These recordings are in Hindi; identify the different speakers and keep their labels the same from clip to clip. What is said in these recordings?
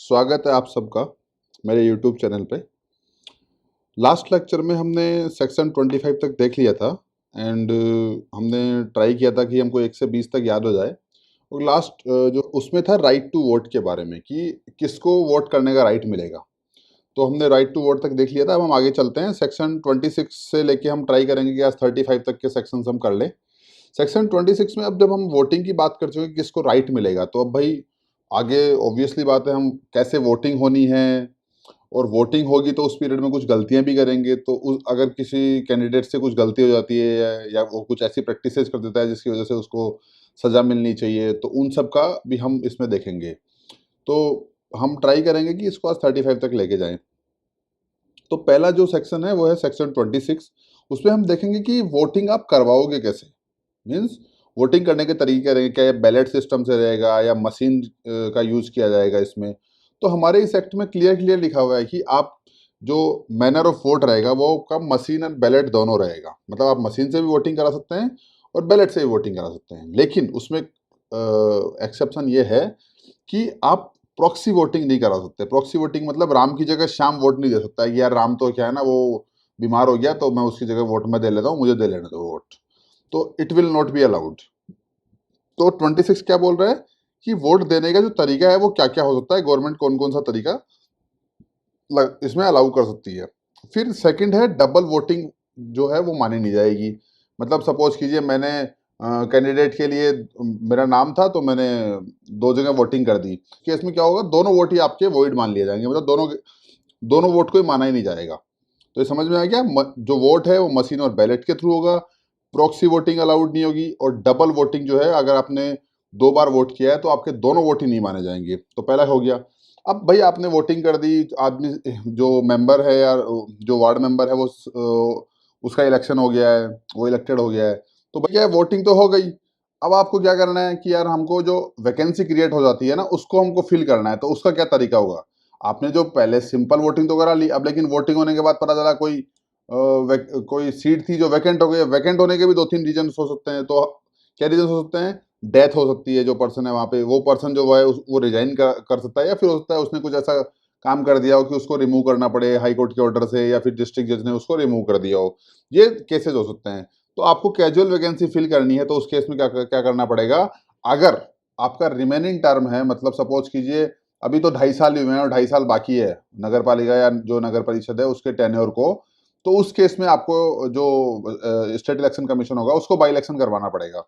Speaker 1: स्वागत है आप सबका मेरे यूट्यूब चैनल पे। लास्ट लेक्चर में हमने सेक्शन 25 तक देख लिया था एंड हमने ट्राई किया था कि हमको 1 से 20 तक याद हो जाए। और लास्ट जो उसमें था राइट टू वोट के बारे में कि किसको वोट करने का राइट मिलेगा। तो हमने राइट टू वोट तक देख लिया था। अब हम आगे चलते हैं। सेक्शन 26 से लेके हम ट्राई करेंगे कि आज 35 तक के सेक्शन हम कर लें। सेक्शन 26 में अब जब हम वोटिंग की बात कर चुके कि किसको राइट मिलेगा, तो अब भाई आगे ऑब्वियसली बात है, हम कैसे वोटिंग होनी है और वोटिंग होगी तो उस पीरियड में कुछ गलतियां भी करेंगे। तो अगर किसी कैंडिडेट से कुछ गलती हो जाती है या वो कुछ ऐसी प्रैक्टिसेस कर देता है जिसकी वजह से उसको सजा मिलनी चाहिए, तो उन सब का भी हम इसमें देखेंगे। तो हम ट्राई करेंगे कि इसको आज 35 तक लेके जाएं। तो पहला जो सेक्शन है वो है सेक्शन 26। उसमें हम देखेंगे कि वोटिंग आप करवाओगे कैसे। मीन्स वोटिंग करने के तरीके रहेंगे, क्या ये बैलेट सिस्टम से रहेगा या मशीन का यूज किया जाएगा इसमें। तो हमारे इस एक्ट में क्लियर क्लियर लिखा हुआ है कि आप जो मैनर ऑफ वोट रहेगा वो आपका मशीन एंड बैलेट दोनों रहेगा। मतलब आप मशीन से भी वोटिंग करा सकते हैं और बैलेट से भी वोटिंग करा सकते हैं। लेकिन उसमें एक्सेप्शन ये है कि आप प्रॉक्सी वोटिंग नहीं करा सकते। प्रॉक्सी वोटिंग मतलब राम की जगह श्याम वोट नहीं दे सकता है कि यार राम तो क्या है ना, वो बीमार हो गया तो मैं उसकी जगह वोट में दे लेता हूँ, मुझे दे लेने दो वोट। तो it will not be allowed. तो 26 क्या बोल रहा है कि वोट देने का जो तरीका है वो क्या क्या हो सकता है, गवर्नमेंट कौन कौन सा तरीका इसमें अलाउ कर सकती है। फिर सेकंड है डबल वोटिंग जो है वो मानी नहीं जाएगी। मतलब सपोज कीजिए मैंने कैंडिडेट के लिए मेरा नाम था तो मैंने दो जगह वोटिंग कर दी। केस में क्या होगा, दोनों वोट ही आपके वॉइड मान लिए जाएंगे। मतलब दोनों दोनों वोट को ही माना ही नहीं जाएगा। तो ये समझ में आ गया। जो वोट है वो मशीन और बैलेट के थ्रू होगा। प्रॉक्सी वोटिंग अलाउड नहीं होगी। और डबल वोटिंग जो है, अगर आपने 2 बार वोट किया है तो आपके दोनों वोट ही नहीं माने जाएंगे। तो पहला हो गया। अब भाई आपने वोटिंग कर दी, आदमी जो मेंबर है या जो वार्ड मेंबर है वो उसका इलेक्शन हो गया है, वो इलेक्टेड हो गया है। तो भैया वोटिंग तो हो गई। अब आपको क्या करना है कि यार हमको जो वैकेंसी क्रिएट हो जाती है ना, उसको हमको फिल करना है। तो उसका क्या तरीका होगा। आपने जो पहले सिंपल वोटिंग तो करा ली, अब लेकिन वोटिंग होने के बाद पता चला कोई सीट थी जो वैकेंट हो गई। वैकेंट होने के भी 2-3 रीजन हो सकते हैं। तो क्या रीजन हो सकते हैं, डेथ हो सकती है, जो पर्सन है वहाँ पे वो पर्सन जो है वो रिजाइन कर सकता है, या फिर हो सकता है उसने कुछ ऐसा काम कर दिया हो कि उसको रिमूव करना पड़े हाई कोर्ट के ऑर्डर से, या फिर डिस्ट्रिक्ट जज ने उसको रिमूव कर दिया हो। ये केसेस हो सकते हैं। तो आपको कैजुअल वैकेंसी फिल करनी है तो उस केस में क्या क्या करना पड़ेगा। अगर आपका रिमेनिंग टर्म है, मतलब सपोज कीजिए अभी तो 2.5 साल ही हुए हैं और 2.5 साल बाकी है नगर पालिका या जो नगर परिषद है उसके टेन्योर को, तो उस केस में आपको जो स्टेट इलेक्शन कमीशन होगा उसको बाई इलेक्शन करवाना पड़ेगा।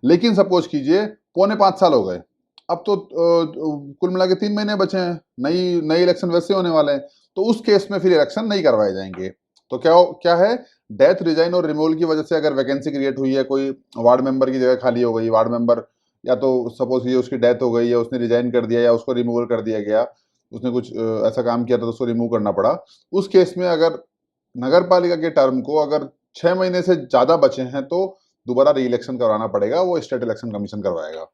Speaker 1: लेकिन सपोज कीजिए 4.25 साल हो गए, अब तो कुल मिला के 3 महीने बचे हैं, नई नई इलेक्शन वैसे होने वाले हैं। तो उस केस में फिर इलेक्शन नहीं करवाए जाएंगे। तो क्या क्या है, डेथ, रिजाइन और रिमूवल की वजह से अगर वैकेंसी क्रिएट हुई है, कोई वार्ड मेंबर की जगह खाली हो गई, वार्ड मेंबर या तो सपोज ये उसकी डेथ हो गई या उसने रिजाइन कर दिया या उसको रिमूवल कर दिया गया, उसने कुछ ऐसा काम किया था तो उसको रिमूव करना पड़ा। उस केस में अगर नगर पालिका के टर्म को अगर 6 महीने से ज्यादा बचे हैं तो दोबारा री इलेक्शन करवाना पड़ेगा, वो स्टेट इलेक्शन कमीशन करवाएगा।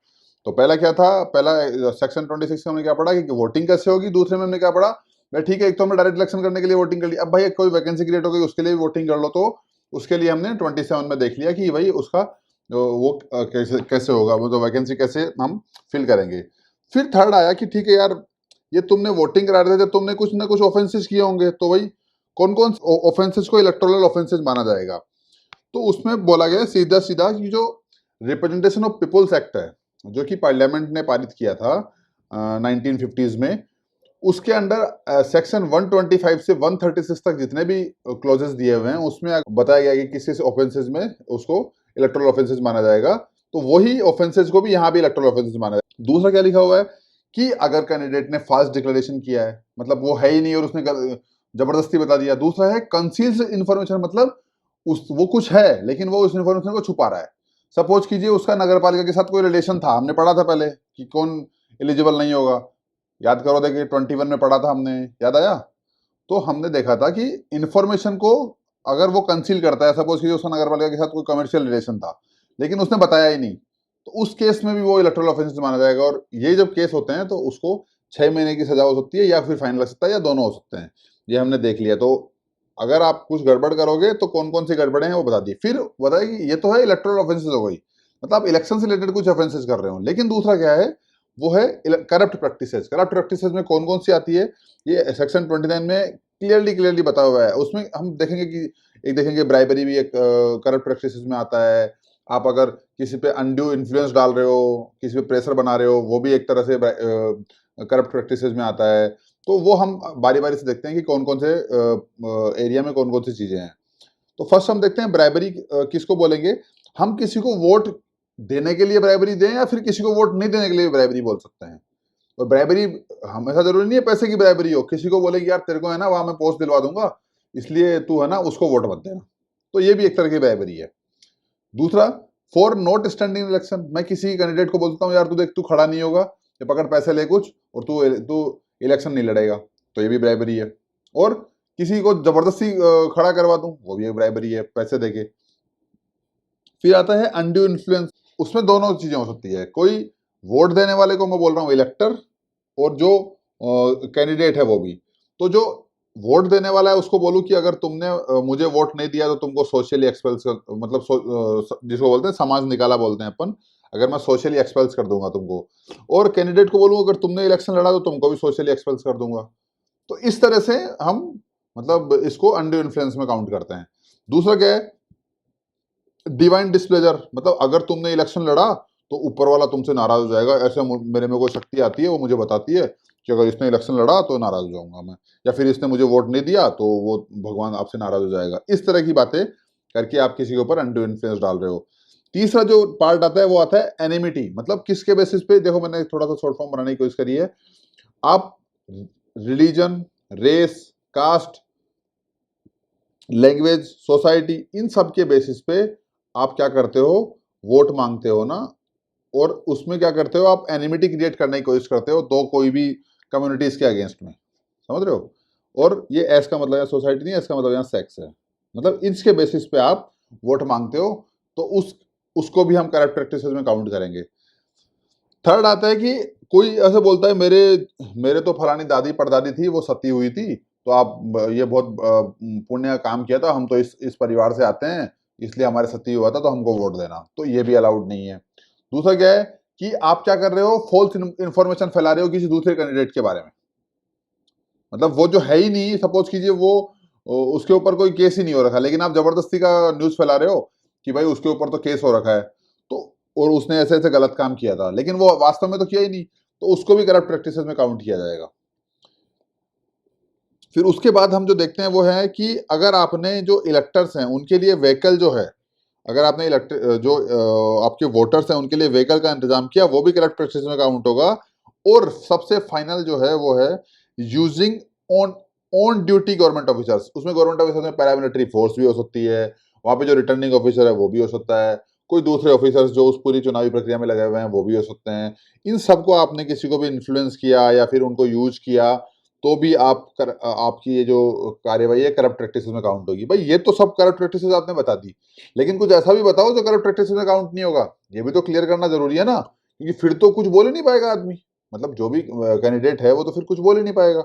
Speaker 1: तो पहला क्या था, पहला सेक्शन 26 में हमने क्या पढ़ा कि वोटिंग कैसे होगी। दूसरे में हमने क्या पढ़ा, भाई ठीक है, एक तो हमने डायरेक्ट इलेक्शन करने के लिए वोटिंग कर ली। अब भाई कोई वैकेंसी क्रिएट हो गई उसके लिए वोटिंग कर लो, तो उसके लिए हमने 27 में देख लिया कि भाई उसका वो कैसे कैसे होगा, वो तो वैकेंसी कैसे हम फिल करेंगे। फिर थर्ड आया कि ठीक है यार, ये तुमने वोटिंग करा रहे थे, तुमने कुछ ना कुछ ऑफेंसेस किए होंगे, तो भाई कौन कौन ऑफेंसेस को इलेक्टोरल ऑफेंसेस माना जाएगा। तो उसमें बोला गया सीधा सीधा कि जो रिप्रेजेंटेशन ऑफ पीपुल्स एक्ट है, जो कि पार्लियामेंट ने पारित किया था 1950s में, उसके अंडर सेक्शन 125 से 136 तक जितने भी क्लॉजेस दिए हुए हैं उसमें बताया गया कि किस ऑफेंसेस में उसको इलेक्टोरल ऑफेंसेस माना जाएगा। तो वही ऑफेंसेस को भी यहाँ भी इलेक्टोरल ऑफेंसेस माना जाएगा। दूसरा क्या लिखा हुआ है कि अगर कैंडिडेट ने फास्ट डिक्लेरेशन किया है, मतलब वो है ही नहीं और उसने जबरदस्ती बता दिया। दूसरा है कंसील्ड इन्फॉर्मेशन, मतलब उस वो कुछ है लेकिन वो उस इन्फॉर्मेशन को छुपा रहा है। सपोज कीजिए उसका नगर पालिका के साथ कोई रिलेशन था, हमने पढ़ा था पहले कि कौन एलिजिबल नहीं होगा। याद करो, देखिए 21 में पढ़ा था हमने, याद आया। तो हमने देखा था कि इन्फॉर्मेशन को अगर वो कंसील करता है, सपोज कीजिए उसका नगर पालिका के साथ कोई कमर्शियल रिलेशन था लेकिन उसने बताया ही नहीं, तो उस केस में भी वो इलेक्टोरल ऑफेंस माना जाएगा। और ये जब केस होते हैं तो उसको 6 महीने की सजा हो सकती है या फिर फाइन लग सकता है या दोनों हो सकते हैं। ये हमने देख लिया। तो अगर आप कुछ गड़बड़ करोगे तो कौन कौन सी गड़बड़े हैं वो बता दी। फिर बताया कि ये तो है इलेक्टोरल ऑफेंसेस हो गई, मतलब आप इलेक्शन से रिलेटेड कुछ ऑफेंसेस कर रहे हो। लेकिन दूसरा क्या है, वो है करप्ट प्रैक्टिसेस। करप्ट प्रैक्टिसेस में कौन कौन सी आती है, ये सेक्शन 29 में क्लियरली बताया हुआ है। उसमें हम देखेंगे कि एक देखेंगे ब्राइबरी भी एक करप्ट प्रैक्टिसेस में आता है। आप अगर किसी पे अनड्यू इन्फ्लुएंस डाल रहे हो, किसी पे प्रेशर बना रहे हो, वो भी एक तरह से करप्ट प्रैक्टिसेस में आता है। तो वो हम बारी बारी से देखते हैं कि कौन कौन से एरिया में कौन कौन सी चीजें हैं। तो फर्स्ट हम देखते हैं ब्राइबरी किसको बोलेंगे। हम किसी को वोट देने के लिए ब्राइबरी दें या फिर किसी को वोट नहीं देने के लिए ब्राइबरी बोल सकते हैं। और ब्राइबरी हमेशा जरूरी नहीं है पैसे की ब्राइबरी हो। किसी को बोलेगी यार तेरे को है ना वहां मैं पोस्ट दिलवा दूंगा, इसलिए तू है ना उसको वोट मत देना, तो ये भी एक तरह की ब्राइबरी है। दूसरा, फॉर नॉट स्टैंडिंग इलेक्शन, मैं किसी कैंडिडेट को बोलता हूँ यार तू देख तू खड़ा नहीं होगा, ये पकड़ पैसे ले कुछ और तू तू इलेक्शन नहीं लड़ेगा, तो ये भी ब्राइबरी है। और किसी को जबरदस्ती खड़ा करवा दूं, वो भी एक ब्राइबरी है पैसे देके। फिर आता है अनड्यू इन्फ्लुएंस। उसमें दोनों चीजें हो सकती है। कोई वोट देने वाले को मैं बोल रहा हूँ इलेक्टर, और जो कैंडिडेट है वो भी। तो जो वोट देने वाला है उसको बोलूं कि अगर तुमने मुझे वोट नहीं दिया तो तुमको सोशली एक्सपेल्स मतलब जिसको बोलते हैं समाज निकाला बोलते हैं अपन, अगर मैं सोशली एक्सपेल्स कर दूंगा तुमको। और कैंडिडेट को बोलूं अगर तुमने इलेक्शन लड़ा तो तुमको भी सोशली एक्सपेल्स कर दूंगा। तो इस तरह से हम मतलब इसको अनड्यू इन्फ्लुएंस में काउंट करते हैं। दूसरा क्या है, डिवाइन डिस्प्लेजर, मतलब अगर तुमने इलेक्शन लड़ा तो ऊपर वाला तुमसे नाराज हो जाएगा। ऐसे मेरे में कोई शक्ति आती है, वो मुझे बताती है कि अगर इसने इलेक्शन लड़ा तो नाराज हो जाऊंगा मैं, या फिर इसने मुझे वोट नहीं दिया तो वो भगवान आपसे नाराज हो जाएगा। इस तरह की बातें करके आप किसी के ऊपर अनड्यू इन्फ्लुएंस डाल रहे हो। तीसरा जो पार्ट आता है वो आता है एनिमिटी, मतलब किसके बेसिस पे। देखो मैंने थोड़ा सा शॉर्ट फॉर्म बनाने की कोशिश करी है। आप religion, race, caste, language, society, इन सब के बेसिस पे आप क्या करते हो, वोट मांगते हो ना। और उसमें क्या करते हो, आप एनिमिटी क्रिएट करने की कोशिश करते हो दो कोई भी कम्युनिटीज के अगेंस्ट में, समझ रहे हो। और ये एस का मतलब यहाँ सोसाइटी नहीं है, इसका मतलब यहाँ सेक्स है। मतलब इसके बेसिस पे आप वोट मांगते हो, तो उसको भी हम करप्ट प्रैक्टिसेस में काउंट करेंगे। थर्ड आता है कि कोई ऐसे बोलता है मेरे मेरे तो फलानी दादी परदादी थी वो सती हुई थी, तो आप ये बहुत पुण्य का काम किया था, हम तो इस परिवार से आते हैं इसलिए हमारे सती हुआ था तो हमको वोट देना, तो ये भी अलाउड नहीं है। दूसरा क्या है कि आप क्या कर रहे हो, फॉल्स इंफॉर्मेशन फैला रहे हो किसी दूसरे कैंडिडेट के बारे में। मतलब वो जो है ही नहीं, सपोज कीजिए वो उसके ऊपर कोई केस ही नहीं हो रखा, लेकिन आप जबरदस्ती का न्यूज फैला रहे हो कि भाई उसके ऊपर तो केस हो रखा है, तो और उसने ऐसे ऐसे गलत काम किया था, लेकिन वो वास्तव में तो किया ही नहीं, तो उसको भी करप्ट प्रैक्टिसेस में काउंट किया जाएगा। फिर उसके बाद हम जो देखते हैं वो है कि अगर आपने जो इलेक्टर्स हैं उनके लिए व्हीकल जो है, अगर आपने जो आपके वोटर्स हैं उनके लिए व्हीकल का इंतजाम किया, वो भी करप्ट प्रैक्टिस में काउंट होगा। और सबसे फाइनल जो है वो है using on on duty government officers. उसमें गवर्नमेंट ऑफिसर्स में पैरामिलिट्री फोर्स भी हो सकती है, वहां पे जो रिटर्निंग ऑफिसर है वो भी हो सकता है, कोई दूसरे ऑफिसर्स जो उस पूरी चुनावी प्रक्रिया में लगे हुए हैं वो भी हो सकते हैं। इन सबको आपने किसी को भी इन्फ्लुएंस किया या फिर उनको यूज किया, तो भी आपकी ये जो कार्यवाही है करप्ट प्रैक्टिस में काउंट होगी। भाई ये तो सब करप्ट प्रैक्टिस आपने बता दी, लेकिन कुछ ऐसा भी बताओ जो करप्ट प्रैक्टिस में काउंट नहीं होगा। ये भी तो क्लियर करना जरूरी है ना, क्योंकि फिर तो कुछ बोल ही नहीं पाएगा आदमी। मतलब जो भी कैंडिडेट है वो तो फिर कुछ बोल ही नहीं पाएगा।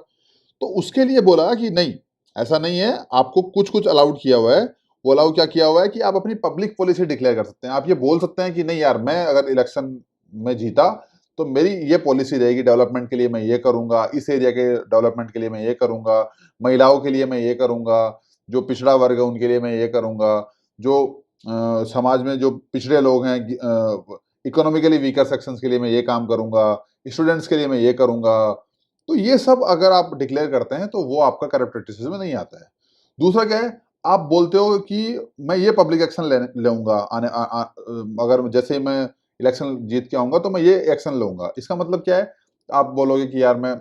Speaker 1: तो उसके लिए बोला कि नहीं, ऐसा नहीं है, आपको कुछ कुछ अलाउड किया हुआ है। वो अलाउ क्या किया हुआ है कि आप अपनी पब्लिक पॉलिसी डिक्लेयर कर सकते हैं। आप ये बोल सकते हैं कि नहीं यार, मैं अगर इलेक्शन में जीता तो मेरी ये पॉलिसी रहेगी, डेवलपमेंट के लिए मैं ये करूंगा, इस एरिया के डेवलपमेंट के लिए मैं ये करूंगा, महिलाओं के लिए मैं ये करूंगा, जो पिछड़ा वर्ग है उनके लिए मैं ये करूंगा, जो समाज में जो पिछड़े लोग हैं, इकोनॉमिकली वीकर सेक्शंस के लिए मैं ये काम करूंगा, स्टूडेंट्स के लिए मैं ये करूंगा। तो ये सब अगर आप डिक्लेयर करते हैं तो वो आपका करप्ट प्रैक्टिसेस में नहीं आता है। दूसरा क्या है, आप बोलते हो कि मैं ये पब्लिक एक्शन लेऊंगा अगर जैसे ही मैं इलेक्शन जीत के आऊंगा तो मैं ये एक्शन लूंगा। इसका मतलब क्या है, आप बोलोगे कि यार मैं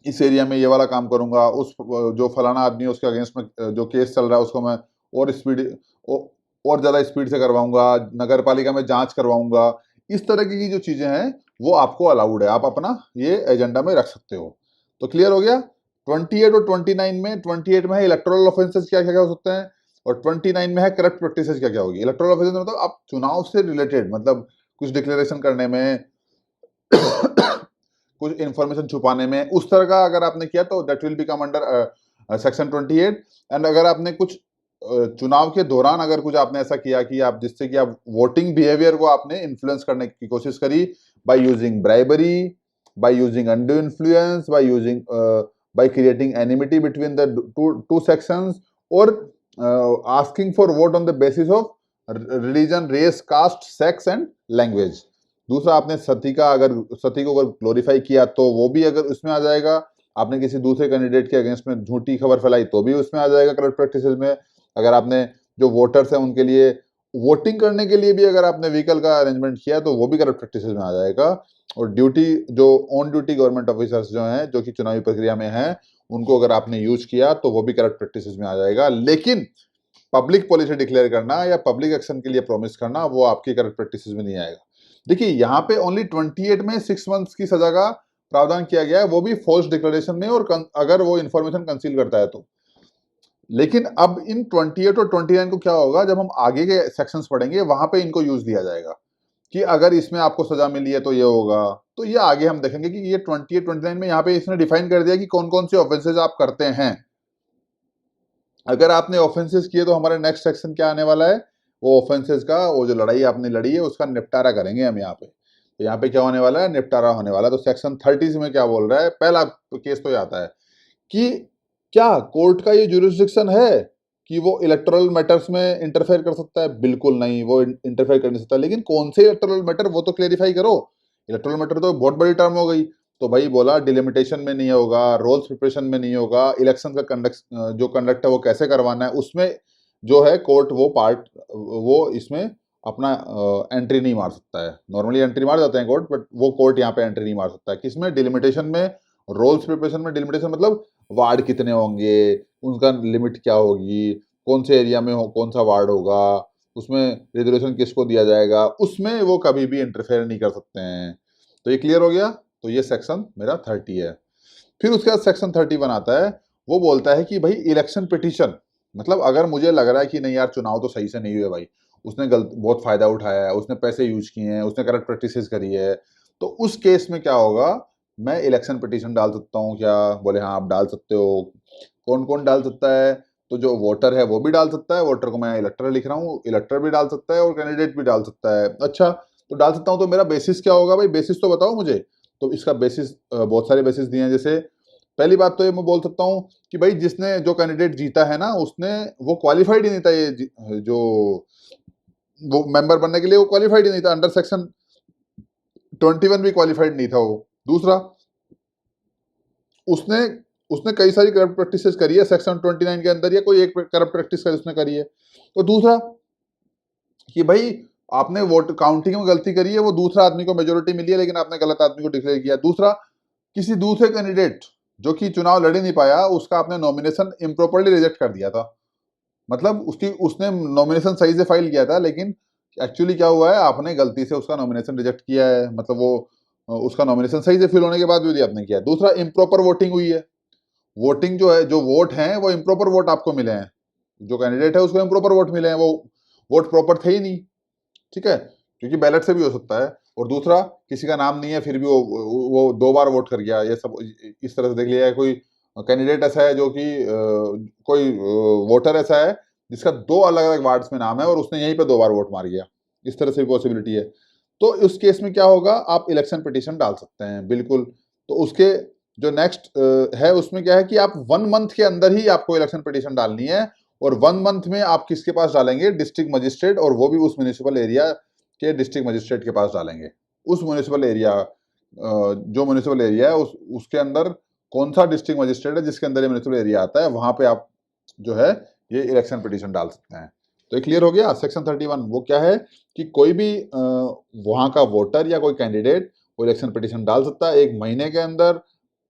Speaker 1: इस एरिया में ये वाला काम करूंगा, उस जो फलाना आदमी है उसके अगेंस्ट में जो केस चल रहा है उसको मैं और स्पीड और ज्यादा स्पीड से करवाऊंगा, नगर पालिका में जांच करवाऊंगा। इस तरह की जो चीजें हैं वो आपको अलाउड है, आप अपना ये एजेंडा में रख सकते हो। तो क्लियर हो गया। 28 और 29 में, 28 में है इलेक्टोरल ऑफेंसेस क्या क्या हो सकते हैं, और 29 में है करप्ट प्रैक्टिसेस क्या क्या होगी। इलेक्टोरल ऑफेंसेस मतलब आप चुनाव से रिलेटेड, मतलब कुछ डिक्लेरेशन करने में कुछ इंफॉर्मेशन छुपाने में, उस तरह का अगर आपने किया तो that will become under section 28। And अगर आपने कुछ चुनाव के दौरान अगर कुछ आपने ऐसा किया कि आप जिससे कि आप वोटिंग बिहेवियर को आपने इन्फ्लुएंस करने की कोशिश करी by using bribery, by using undue influence, by using by creating enmity between the two sections, और asking for vote on the basis of religion, race, caste, sex and language. दूसरा, आपने सती को अगर ग्लोरीफाई किया तो वो भी अगर उसमें आ जाएगा। आपने किसी दूसरे कैंडिडेट के अगेंस्ट में झूठी खबर फैलाई तो भी उसमें आ जाएगा करप्ट प्रैक्टिसेस में। अगर आपने जो वोटर्स हैं उनके लिए वोटिंग करने के लिए भी अगर आपने व्हीकल का अरेंजमेंट किया तो वो भी करप्ट प्रैक्टिसेस में आ जाएगा। और ड्यूटी, जो ऑन ड्यूटी गवर्नमेंट ऑफिसर्स जो हैं, जो कि चुनावी प्रक्रिया में हैं, उनको अगर आपने यूज किया तो वो भी करप्ट प्रैक्टिसेस में आ जाएगा। लेकिन पब्लिक पॉलिसी डिक्लेयर करना या पब्लिक एक्शन के लिए प्रॉमिस करना, वो आपकी करप्ट प्रैक्टिसेस में नहीं आएगा। देखिए, यहाँ पे ओनली 28 में 6 मंथ्स की सजा का प्रावधान किया गया है, वो भी फॉल्स डिक्लेरेशन में, और अगर वो इन्फॉर्मेशन कंसील करता है तो। लेकिन अब इन 28 और 29 को क्या होगा, जब हम आगे के सेक्शंस पढ़ेंगे वहां पे इनको यूज दिया जाएगा कि अगर इसमें आपको सजा मिली है तो ये होगा। तो ये आगे हम देखेंगे कि ये 28, 29 में यहाँ पे इसने डिफाइन कर दिया कि कौन कौन से ऑफेंसेस आप करते हैं। अगर आपने ऑफेंसेस किए तो हमारा नेक्स्ट सेक्शन क्या आने वाला है, वो ऑफेंसेस का, वो जो लड़ाई आपने लड़ी है उसका निपटारा करेंगे हम यहाँ पे। तो यहाँ पे क्या होने वाला है, निपटारा होने वाला है। तो सेक्शन 30 में क्या बोल रहा है, पहला केस तो आता है कि क्या कोर्ट का ये जुरिस्डिक्शन है कि वो इलेक्टोरल मैटर्स में इंटरफेयर कर सकता है? बिल्कुल नहीं, वो इंटरफेयर कर नहीं सकता। लेकिन कौन से इलेक्टोरल मैटर, वो तो क्लेरिफाई करो। इलेक्टोरल मैटर तो बहुत बड़ी टर्म हो गई। तो भाई बोला डिलिमिटेशन में नहीं होगा, रोल्स प्रिपरेशन में नहीं होगा, इलेक्शन का कंडक्ट है वो कैसे करवाना है उसमें जो है कोर्ट वो इसमें अपना एंट्री नहीं मार सकता है। नॉर्मली एंट्री मार जाते हैं कोर्ट, बट वो कोर्ट यहाँ पे एंट्री नहीं मार सकता है। किसमें? डिलिमिटेशन में, रोल्स प्रिपरेशन में। डिलिमिटेशन मतलब वार्ड कितने होंगे, उनका लिमिट क्या होगी, कौन से एरिया में कौन सा वार्ड होगा, उसमें रिजर्वेशन किसको दिया जाएगा, उसमें वो कभी भी इंटरफेयर नहीं कर सकते हैं। तो ये क्लियर हो गया। तो ये सेक्शन मेरा 30 है। फिर उसके बाद सेक्शन 31 आता है। वो बोलता है कि भाई इलेक्शन पिटीशन, मतलब अगर मुझे लग रहा है कि नहीं यार चुनाव तो सही से नहीं हुए भाई, उसने बहुत फायदा उठाया है, उसने पैसे यूज किए हैं, उसने करप्ट प्रैक्टिसेस करी है, तो उस केस में क्या होगा, मैं इलेक्शन पिटीशन डाल सकता हूँ क्या? बोले हाँ आप डाल सकते हो। कौन कौन डाल सकता है? तो जो वोटर है वो भी डाल सकता है, वोटर को मैं इलेक्टर लिख रहा हूँ, इलेक्टर भी डाल सकता है और कैंडिडेट भी डाल सकता है। अच्छा, तो डाल सकता हूँ तो मेरा बेसिस क्या होगा भाई, बेसिस तो बताओ मुझे। तो इसका बेसिस, बहुत सारे बेसिस दिए हैं। जैसे पहली बात तो ये मैं बोल सकता हूँ कि भाई जिसने, जो कैंडिडेट जीता है ना, उसने, वो क्वालिफाइड ही नहीं था, जो वो मेंबर बनने के लिए वो क्वालिफाइड ही नहीं था। अंडर सेक्शन 21 भी क्वालिफाइड नहीं था वो। दूसरा, उसने उसने कई सारी करप्ट प्रैक्टिसेस करी है सेक्शन 29 के अंदर, या कोई एक करप्ट प्रैक्टिस उसने करी है। तो दूसरा कि भाई आपने वोट काउंटिंग में गलती करी है, वो दूसरा आदमी को मेजोरिटी मिली है लेकिन आपने गलत आदमी को डिक्लेयर किया। दूसरा, किसी दूसरे कैंडिडेट जो कि चुनाव लड़ ही नहीं पाया, उसका आपने नॉमिनेशन इम्प्रॉपरली रिजेक्ट कर दिया था। मतलब उसने नॉमिनेशन सही से फाइल किया था, लेकिन एक्चुअली क्या हुआ है, आपने गलती से उसका नॉमिनेशन रिजेक्ट किया है। मतलब वो उसका नॉमिनेशन सही से फिल होने के बाद भी आपने किया है। दूसरा, इम्प्रॉपर वोटिंग हुई है। वोटिंग जो है, जो वोट हैं वो इम्प्रॉपर वोट आपको मिले हैं। जो कैंडिडेट है उसको इम्प्रॉपर वोट मिले हैं, वो वोट प्रॉपर थे ही नहीं। ठीक है, क्योंकि बैलेट से भी हो सकता है। और दूसरा, किसी का नाम नहीं है फिर भी वो 2 बार वोट कर गया। ये सब इस तरह से देख लिया है। कोई कैंडिडेट ऐसा है जो कि कोई वोटर ऐसा है जिसका 2 अलग अलग वार्ड्स में नाम है और उसने यहीं पे 2 बार वोट मार गया। इस तरह से भी पॉसिबिलिटी है। तो उस केस में क्या होगा, आप इलेक्शन पिटीशन डाल सकते हैं, बिल्कुल। तो उसके जो नेक्स्ट है उसमें क्या है कि आप 1 मंथ के अंदर ही आपको इलेक्शन पिटीशन डालनी है। और 1 मंथ में आप किसके पास डालेंगे? डिस्ट्रिक्ट मजिस्ट्रेट, और वो भी उस म्यूनिसिपल एरिया के डिस्ट्रिक्ट मजिस्ट्रेट के पास डालेंगे। उस म्यूनिसिपल एरिया, जो म्यूनिसिपल एरिया है उसके अंदर कौन सा डिस्ट्रिक्ट मजिस्ट्रेट है जिसके अंदर ये म्यूनिसिपल एरिया आता है, वहां पे आप जो है ये इलेक्शन पिटीशन डाल सकते हैं। तो ये क्लियर हो गया। सेक्शन 31 वो क्या है कि कोई भी वहां का वोटर या कोई कैंडिडेट वो इलेक्शन पिटीशन डाल सकता है 1 महीने के अंदर।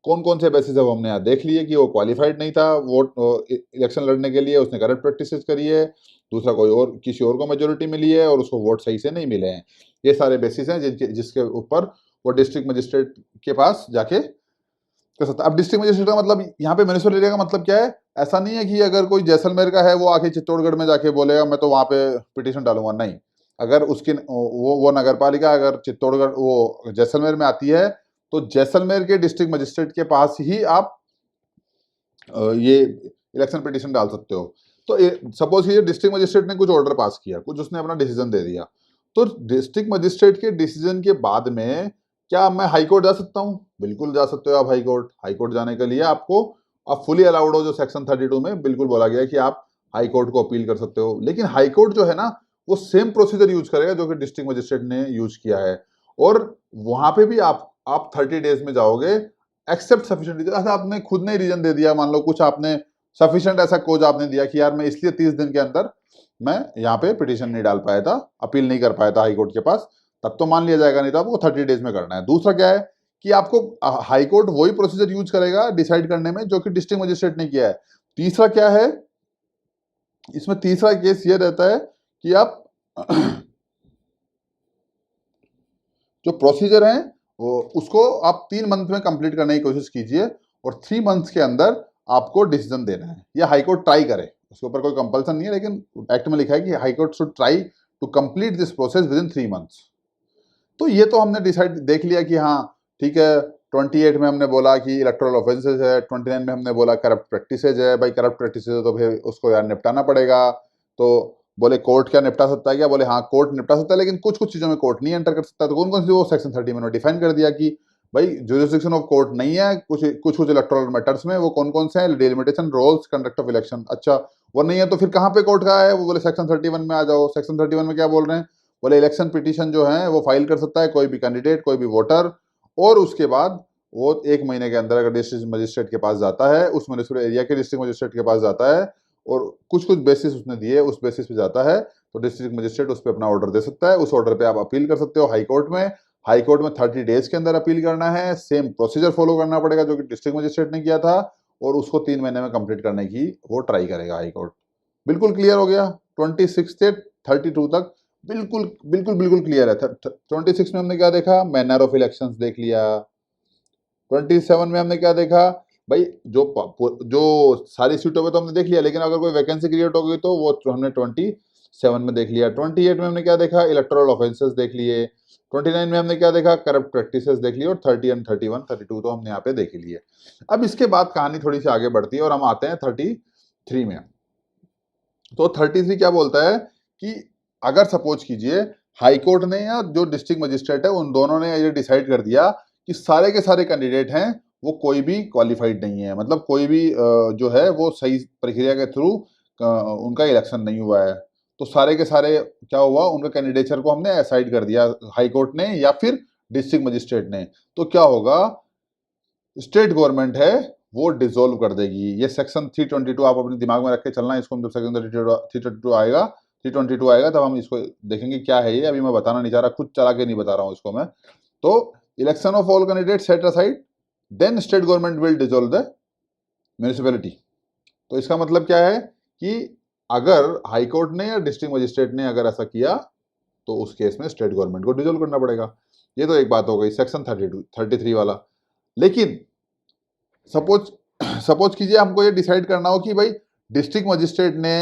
Speaker 1: कौन कौन से बेसिस है वो हमने यहाँ देख लिए कि वो क्वालिफाइड नहीं था वोट इलेक्शन लड़ने के लिए, उसने करप्ट प्रैक्टिसेस करी है। दूसरा, कोई और किसी और को मेजोरिटी मिली है और उसको वोट सही से नहीं मिले हैं। ये सारे बेसिस हैं जिसके ऊपर वो डिस्ट्रिक्ट मजिस्ट्रेट के पास जाके कर सकता है। अब डिस्ट्रिक्ट मजिस्ट्रेट का मतलब, यहाँ पे म्यूनिसिपल एरिया का मतलब क्या है? ऐसा नहीं है कि अगर कोई जैसलमेर का है वो आके चित्तौड़गढ़ में जाके बोलेगा मैं तो वहां पे पिटीशन डालूंगा, नहीं। अगर उसकी वो नगर पालिका अगर चित्तौड़गढ़ वो जैसलमेर में आती है, तो जैसलमेर के डिस्ट्रिक्ट मजिस्ट्रेट के पास ही आप ये इलेक्शन पिटीशन डाल सकते हो। तो सपोज ये डिस्ट्रिक्ट मजिस्ट्रेट ने कुछ ऑर्डर पास किया, कुछ उसने अपना डिसीजन दे दिया, तो डिस्ट्रिक्ट मजिस्ट्रेट के डिसीजन के बाद में क्या मैं हाई कोर्ट जा सकता हूँ? बिल्कुल जा सकते हो आप हाई कोर्ट। हाई कोर्ट जाने के लिए आपको, आप फुली अलाउड हो, जो सेक्शन 32 में बिल्कुल बोला गया है कि आप हाई कोर्ट को अपील कर सकते हो। लेकिन हाई कोर्ट जो है ना, वो सेम प्रोसीजर यूज करेगा जो कि डिस्ट्रिक्ट मजिस्ट्रेट ने यूज किया है, और वहां पे भी आप 30 डेज में जाओगे, एक्सेप्ट सफिशिएंट रीजन। ऐसा आपने खुद ने रीजन दे दिया, मान लो कुछ आपने सफिशिएंट ऐसा कोज आपने दिया कि यार मैं इसलिए 30 दिन के अंदर मैं यहाँ पे पिटीशन नहीं डाल पाया था, अपील नहीं कर पाया था हाई कोर्ट के पास, तब तो मान लिया जाएगा, नहीं तो आपको 30 डेज में करना है। दूसरा क्या है कि आपको हाई कोर्ट वही प्रोसीजर यूज करेगा डिसाइड करने में जो कि डिस्ट्रिक्ट मजिस्ट्रेट ने किया है। तीसरा क्या है, इसमें तीसरा केस ये रहता है कि आप जो प्रोसीजर है वो उसको आप 3 मंथ में कंप्लीट करने की कोशिश कीजिए, और 3 मंथ्स के अंदर आपको डिसीजन देना है। या हाई कोर्ट ट्राई करे, उसके ऊपर कोई कंपल्सन नहीं है, लेकिन एक्ट में लिखा है कि high court should try to complete this process within 3 months. तो ये तो हमने डिसाइड देख लिया कि हाँ ठीक है, 28 में हमने बोला कि इलेक्टोरल ऑफेंसेज है, 29 में हमने बोला करप्ट प्रैक्टिसेज है। भाई करप्ट प्रैक्टिसेज है तो फिर उसको यार निपटाना पड़ेगा। तो बोले कोर्ट क्या निपटा सकता है क्या? बोले हाँ कोर्ट निपटा सकता है, लेकिन कुछ कुछ चीजों में कोर्ट नहीं एंटर कर सकता। तो कौन कौन सी? वो सेक्शन 30 में डिफाइन कर दिया कि भाई जुरिस्डिक्शन ऑफ कोर्ट नहीं है कुछ कुछ कुछ इलेक्टोरल मैटर्स में। वो कौन कौन से हैं? Delimitation, rolls, conduct of election. अच्छा वो नहीं है तो फिर कहाँ पे कोर्ट का है? वो बोले सेक्शन 31 में आ जाओ। सेक्शन 31 में क्या बोल रहे हैं? बोले इलेक्शन पिटीशन जो है वो फाइल कर सकता है कोई भी कैंडिडेट, कोई भी वोटर, और उसके बाद वो 1 महीने के अंदर अगर डिस्ट्रिक्ट मजिस्ट्रेट के पास जाता है, उस म्युनिसिपल एरिया के डिस्ट्रिक्ट मजिस्ट्रेट के पास जाता है, और कुछ कुछ बेसिस उसने दिए, उस बेसिस पे जाता है, तो डिस्ट्रिक्ट मजिस्ट्रेट उस पर अपना ऑर्डर दे सकता है। उस ऑर्डर पे आप अपील कर सकते हो हाई कोर्ट में। हाई कोर्ट में 30 डेज के अंदर अपील करना है, सेम प्रोसीजर फॉलो करना पड़ेगा जो कि डिस्ट्रिक्ट मजिस्ट्रेट ने किया था, और उसको 3 महीने में कंप्लीट करने की वो ट्राई करेगा हाई कोर्ट। बिल्कुल क्लियर हो गया? 26 से 32 तक बिल्कुल बिल्कुल बिल्कुल क्लियर है। 26 में हमने क्या देखा? मैनर ऑफ इलेक्शंस देख लिया। 27 में हमने क्या देखा? भाई जो सारी सीटों पे तो हमने देख लिया, लेकिन अगर कोई वैकेंसी क्रिएट हो गई तो वो हमने 27 में देख लिया। 28 में हमने क्या देखा? इलेक्टोरल ऑफेंसेस देख लिए। 29 में हमने क्या देखा? करप्ट प्रैक्टिसेस देख लिए। और 30 एंड 31, 32 तो हमने यहाँ पे देख लिए। अब इसके बाद कहानी थोड़ी सी आगे बढ़ती है और हम आते हैं 33 में। तो 33 क्या बोलता है कि अगर सपोज कीजिए हाई कोर्ट ने या जो डिस्ट्रिक्ट मजिस्ट्रेट है उन दोनों ने ये डिसाइड कर दिया कि सारे के सारे कैंडिडेट हैं वो कोई भी क्वालिफाइड नहीं है, मतलब कोई भी जो है वो सही प्रक्रिया के थ्रू उनका इलेक्शन नहीं हुआ है, तो सारे के सारे क्या हुआ? उनका कैंडिडेचर को हमने असाइड कर दिया हाई कोर्ट ने या फिर डिस्ट्रिक्ट मजिस्ट्रेट ने। तो क्या होगा? स्टेट गवर्नमेंट है वो डिसॉल्व कर देगी। ये सेक्शन 322 आप अपने दिमाग में रख के चलना। इसको जब सेक्शन 322 आएगा, 322 आएगा तब हम इसको देखेंगे क्या है ये। अभी मैं बताना नहीं चाह रहा, खुद चला के नहीं बता रहा हूँ इसको मैं। तो election of all candidate set aside, then state government will dissolve the municipality. तो इसका मतलब क्या है कि अगर हाई कोर्ट ने या डिस्ट्रिक्ट मजिस्ट्रेट ने अगर ऐसा किया तो उस केस में स्टेट गवर्नमेंट को डिसॉल्व करना पड़ेगा। ये तो एक बात हो गई सेक्शन 33 वाला। लेकिन सपोज सपोज कीजिए हमको ये डिसाइड करना हो कि भाई डिस्ट्रिक्ट मजिस्ट्रेट ने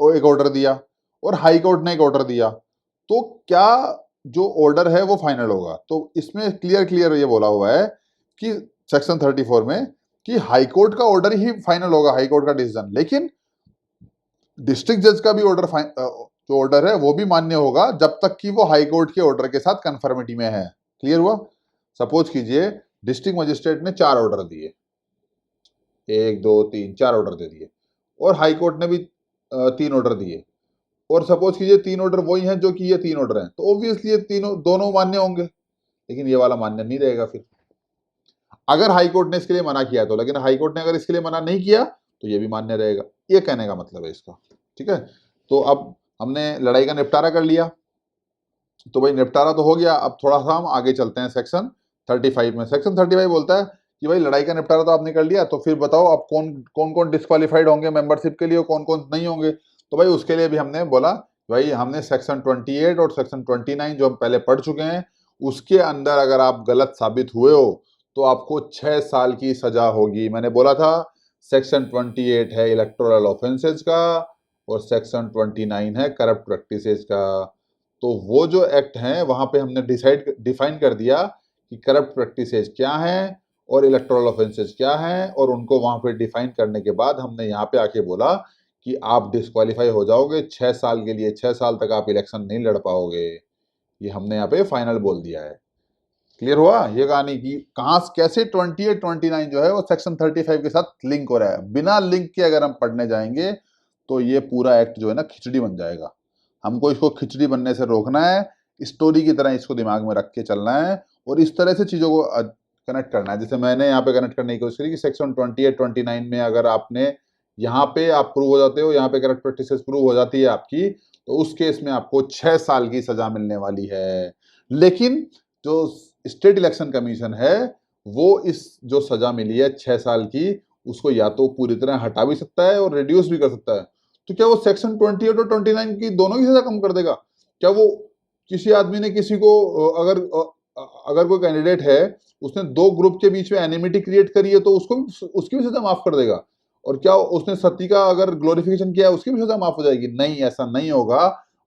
Speaker 1: एक ऑर्डर दिया और हाई कोर्ट ने एक ऑर्डर दिया, तो क्या जो ऑर्डर है वो फाइनल होगा? तो इसमें क्लियर क्लियर ये बोला हुआ है कि सेक्शन 34 में कि हाई कोर्ट का ऑर्डर ही फाइनल होगा, हाई कोर्ट का डिसीजन, लेकिन डिस्ट्रिक्ट जज का भी ऑर्डर जो ऑर्डर है वो भी मान्य होगा जब तक कि वो हाई कोर्ट के ऑर्डर के साथ कन्फर्मिटी में है। क्लियर हुआ? सपोज कीजिए डिस्ट्रिक्ट मजिस्ट्रेट ने 4 ऑर्डर दिए, 1 2 3 4 ऑर्डर दे दिए, और हाई कोर्ट ने भी 3 ऑर्डर दिए, और सपोज कीजिए 3 ऑर्डर वही हैं जो कि ये 3 ऑर्डर हैं, तो ऑब्वियसली ये तीनों दोनों मान्य होंगे, लेकिन ये वाला मान्य नहीं रहेगा फिर अगर हाई कोर्ट ने इसके लिए मना किया तो। लेकिन हाई कोर्ट ने अगर इसके लिए मना नहीं किया तो ये भी मान्य रहेगा। ये कहने का मतलब है इसका। ठीक है, तो अब हमने लड़ाई का निपटारा कर लिया। तो भाई निपटारा तो हो गया, अब थोड़ा सा हम आगे चलते हैं सेक्शन 35 में। सेक्शन 35 बोलता है कि भाई लड़ाई का निपटारा तो आपने कर लिया, तो फिर बताओ अब कौन कौन डिस्क्वालीफाइड होंगे मेंबरशिप के लिए और कौन कौन नहीं होंगे। तो भाई उसके लिए भी हमने बोला भाई हमने सेक्शन 28 और सेक्शन 29 जो हम पहले पढ़ चुके हैं उसके अंदर अगर आप गलत साबित हुए हो तो आपको 6 साल की सजा होगी। मैंने बोला था सेक्शन 28 है इलेक्टोरल ऑफेंसेज का और सेक्शन 29 है करप्ट प्रैक्टिसेज का। तो वो जो एक्ट हैं वहां पे हमने डिफाइन कर दिया कि करप्ट प्रैक्टिसेज क्या हैं और इलेक्टोरल ऑफेंसेज क्या हैं, और उनको वहां पे डिफाइन करने के बाद हमने यहाँ पे आके बोला कि आप डिस्क्वालीफाई हो जाओगे 6 साल के लिए, 6 साल तक आप इलेक्शन नहीं लड़ पाओगे। ये हमने यहाँ पे फाइनल बोल दिया है। क्लियर हुआ ये कहानी की कहां कैसे 28 29 जो है वो सेक्शन 35 के साथ लिंक हो रहा है। बिना लिंक के अगर हम पढ़ने जाएंगे तो ये पूरा एक्ट जो है ना खिचड़ी बन जाएगा। हमको इसको खिचड़ी बनने से रोकना है, स्टोरी की तरह इसको दिमाग में रख के चलना है और इस तरह से चीजों को कनेक्ट करना है। जैसे मैंने यहाँ पे कनेक्ट करने की कोशिश करी कि सेक्शन 28 29 में अगर आपने यहाँ पे आप प्रूव हो जाते हो, यहाँ पे करप्ट प्रैक्टिसेस प्रूव हो जाती है आपकी, तो उस केस में आपको 6 साल की सजा मिलने वाली है। लेकिन जो स्टेट इलेक्शन कमीशन है वो इस जो सजा मिली है 6 साल की, उसको या तो पूरी तरह हटा भी सकता है और रिड्यूस भी कर सकता है। तो क्या वो सेक्शन 28 और 29 की दोनों की सजा कम कर देगा? क्या वो किसी आदमी ने किसी को अगर कोई कैंडिडेट है उसने दो ग्रुप के बीच में एनिमिटी क्रिएट करी है तो उसको उसकी भी सजा माफ कर देगा? और क्या उसने सती का अगर ग्लोरिफिकेशन किया है उसकी भी सजा माफ हो जाएगी? नहीं, ऐसा नहीं होगा।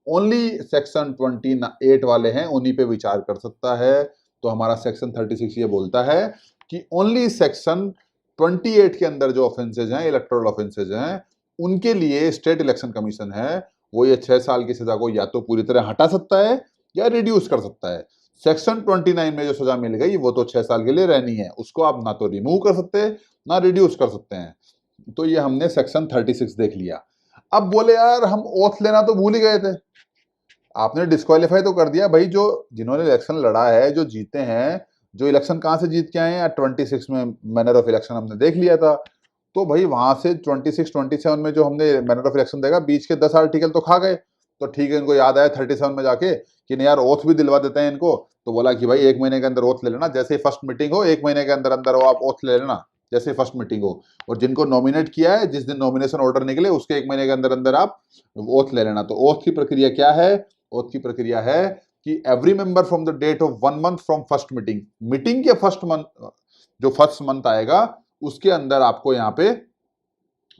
Speaker 1: ओनली सेक्शन 28 वाले हैं उन्हीं पे विचार कर सकता है। तो हमारा सेक्शन 36 ये बोलता है कि ओनली सेक्शन 28 के अंदर जो ऑफेंसेज हैं, इलेक्टोरल ऑफेंसेज हैं, उनके लिए स्टेट इलेक्शन कमीशन है वो ये 6 साल की सजा को या तो पूरी तरह हटा सकता है या रिड्यूस कर सकता है। सेक्शन 29 में जो सजा मिल गई वो तो 6 साल के लिए रहनी है, उसको आप ना तो रिमूव कर सकते हैं ना रिड्यूस कर सकते हैं। तो ये हमने सेक्शन 36 देख लिया। अब बोले यार हम ओथ लेना तो भूल ही गए थे। आपने डिस्क्वालीफाई तो कर दिया भाई, जो जिन्होंने इलेक्शन लड़ा है, जो जीते हैं, जो इलेक्शन कहां से जीत के आए हैं, 26 में मैनर ऑफ इलेक्शन हमने देख लिया था। तो भाई वहां से 26 27 में जो हमने मैनर ऑफ इलेक्शन देखा, बीच के 10 आर्टिकल तो खा गए। तो ठीक है, इनको याद आया 37 में जाके कि नहीं यार ओथ भी दिलवा देते हैं इनको। तो बोला कि भाई 1 महीने के अंदर ओथ ले लेना, जैसे ही फर्स्ट मीटिंग हो 1 महीने के अंदर अंदर वो आप ओथ ले लेना, जैसे फर्स्ट मीटिंग हो। और जिनको नॉमिनेट किया है, जिस दिन नॉमिनेशन ऑर्डर निकले उसके 1 महीने के अंदर अंदर आप ओथ ले लेना। तो ओथ की प्रक्रिया क्या है? ओथ की प्रक्रिया है कि every member from the date of 1 month from first meeting, meeting के फर्स्ट मंथ, जो फर्स्ट मंथ आएगा उसके अंदर आपको यहाँ पे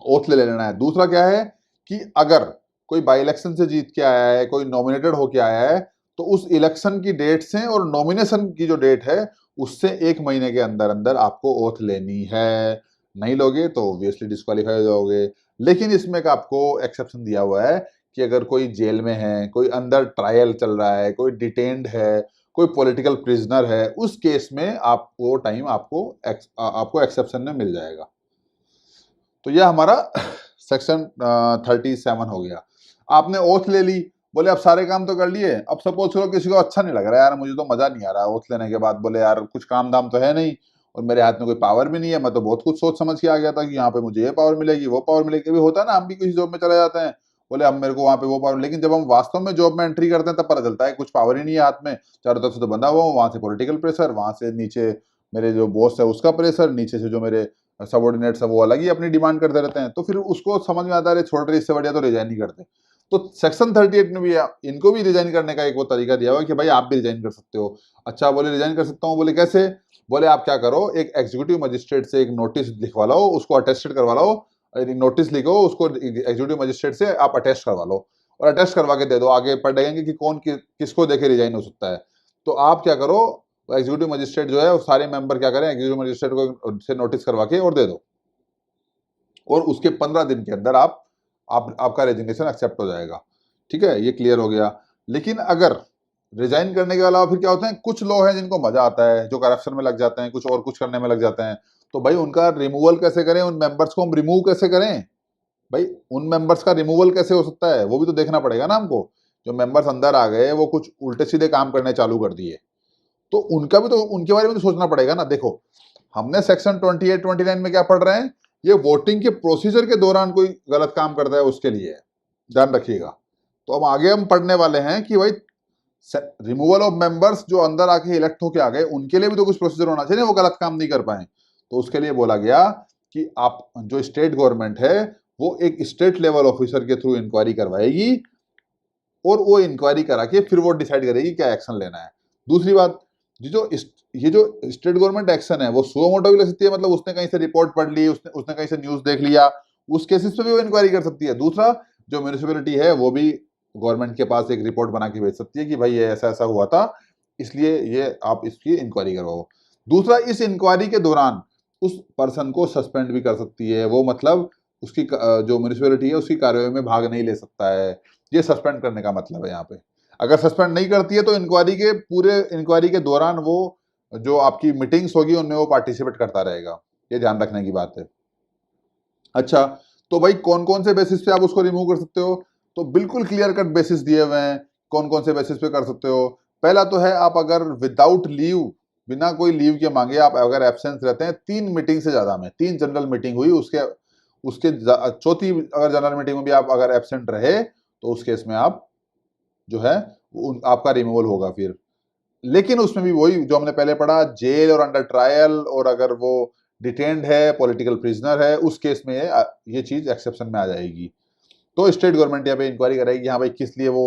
Speaker 1: ओथ ले लेना है। दूसरा क्या है कि अगर कोई बाई इलेक्शन से जीत के आया है, कोई नॉमिनेटेड होके आया है, तो उस इलेक्शन की डेट से और नॉमिनेशन की जो डेट है उससे 1 महीने के अंदर अंदर आपको ओथ लेनी है। नहीं लोगे तो ऑब्वियसली डिस्क्वालीफाई हो जाओगे। लेकिन इसमें का आपको एक्सेप्शन दिया हुआ है कि अगर कोई जेल में है, कोई अंदर ट्रायल चल रहा है, कोई डिटेन्ड है, कोई पॉलिटिकल प्रिजनर है, उस केस में आपको टाइम आपको एक्सेप्शन में मिल जाएगा। तो यह हमारा सेक्शन 37 हो गया। आपने ओथ ले ली, बोले अब सारे काम तो कर लिए, अब सपोज करो किसी को अच्छा नहीं लग रहा है, यार मुझे तो मजा नहीं आ रहा ओथ लेने के बाद, बोले यार कुछ काम दाम तो है नहीं और मेरे हाथ में कोई पावर भी नहीं है, मैं तो बहुत कुछ सोच समझ के आ गया था कि यहाँ पे मुझे ये पावर मिलेगी वो पावर मिलेगी। अभी होता है ना, हम भी किसी जॉब में चले जाते हैं, बोले अब मेरे को वहां पे वो पावर, लेकिन जब हम वास्तव में जॉब में एंट्री करते हैं तब पता चलता है कुछ पावर ही नहीं है हाथ में, चारों तरफ से तो बंधा हुआ हूँ, वहां से पॉलिटिकल प्रेशर, वहां से नीचे मेरे जो बॉस है उसका प्रेशर, नीचे से जो मेरे सबॉर्डिनेट्स है वो अलग ही अपनी डिमांड करते रहते हैं। तो फिर उसको समझ में आता है छोड़ रहे, इससे बढ़िया तो रिजाइन ही करते। तो सेक्शन 38 में भी इनको भी रिजाइन करने का एक वो तरीका दिया हुआ है कि भाई आप भी रिजाइन कर सकते हो। अच्छा, बोले रिजाइन कर सकता हूँ, बोले कैसे? बोले आप क्या करो, एक एग्जीक्यूटिव मजिस्ट्रेट से एक नोटिस लिखवा लो, उसको अटेस्टेड करवा लो, नोटिस लिखो उसको एग्जीक्यूटिव मजिस्ट्रेट से आप अटेस्ट करवा लो और अटेस्ट करवा के दे दो, आगे पढ़ देंगे कि कौन किसको देखे रिजाइन हो सकता है। तो आप क्या करो, एग्जीक्यूटिव मजिस्ट्रेट जो है सारे मेंबर क्या करें, एग्जीक्यूटिव मजिस्ट्रेट को से नोटिस करवा के और दे दो, और उसके 15 दिन के अंदर आपका रेजिग्नेशन एक्सेप्ट हो जाएगा। ठीक है, ये क्लियर हो गया। लेकिन अगर रिजाइन करने के अलावा फिर क्या होते हैं, कुछ लोग हैं जिनको मजा आता है, जो करप्शन में लग जाते हैं, कुछ और कुछ करने में लग जाते हैं, तो भाई उनका रिमूवल कैसे करें, उन मेंबर्स को हम रिमूव कैसे करें? भाई उन मेंबर्स का रिमूवल कैसे हो सकता है, वो भी तो देखना पड़ेगा ना हमको। जो मेंबर्स अंदर आ गए वो कुछ उल्टे सीधे काम करने चालू कर दिए, तो उनका भी तो, उनके बारे में तो सोचना पड़ेगा ना। देखो हमने सेक्शन 28 29 में क्या पढ़ रहे हैं, ये वोटिंग के प्रोसीजर के दौरान कोई गलत काम करता है उसके लिए ध्यान रखिएगा। तो अब आगे हम पढ़ने वाले हैं कि भाई रिमूवल ऑफ मेंबर्स जो अंदर आके इलेक्ट होके आ गए, उनके लिए भी तो कुछ प्रोसीजर होना चाहिए, वो गलत काम नहीं कर पाए। तो उसके लिए बोला गया कि आप जो स्टेट गवर्नमेंट है वो एक स्टेट लेवल ऑफिसर के थ्रू इंक्वायरी करवाएगी और वो इंक्वायरी करा के फिर वो डिसाइड करेगी क्या एक्शन लेना है। दूसरी बात, ये जो स्टेट गवर्नमेंट एक्शन है वो सुओ मोटो भी ले सकती है, मतलब उसने कहीं से रिपोर्ट पढ़ ली, उसने कहीं से न्यूज देख लिया, उस केसेस पे भी वो इंक्वायरी कर सकती है। दूसरा, जो म्यूनिसिपैलिटी है वो भी गवर्नमेंट के पास एक रिपोर्ट बना के भेज सकती है कि भाई ये ऐसा ऐसा हुआ था, इसलिए ये आप इसकी इंक्वायरी करवाओ। दूसरा, इस इंक्वायरी के दौरान उस पर्सन को सस्पेंड भी कर सकती है, वो मतलब उसकी जो म्यूनिसिपैलिटी है उसकी कार्यवाही में भाग नहीं ले सकता है। ये सस्पेंड करने का मतलब है यहाँ पे। अगर सस्पेंड नहीं करती है तो इंक्वायरी के दौरान वो जो आपकी मीटिंग्स होगी उनमें वो पार्टिसिपेट करता रहेगा। ये ध्यान रखने की बात है। अच्छा, तो भाई कौन कौन से बेसिस पे आप उसको रिमूव कर सकते हो? तो बिल्कुल क्लियर कट बेसिस दिए हुए हैं, कौन कौन से बेसिस पे कर सकते हो। पहला तो है, आप अगर विदाउट लीव, बिना कोई लीव के मांगे आप अगर एब्सेंस रहते हैं 3 मीटिंग से ज्यादा में, 3 जनरल मीटिंग हुई, उसके उसके चौथी अगर जनरल मीटिंग में भी आप अगर एब्सेंट रहे तो उस केस में आप जो है आपका रिमूवल होगा फिर। लेकिन उसमें भी वही जो हमने पहले पढ़ा, जेल और अंडर ट्रायल, और अगर वो डिटेन्ड है, पॉलिटिकल प्रिजनर है, उस केस में ये चीज एक्सेप्शन में आ जाएगी। तो स्टेट गवर्नमेंट यहाँ पे इंक्वायरी करेगी, हाँ भाई किस लिए वो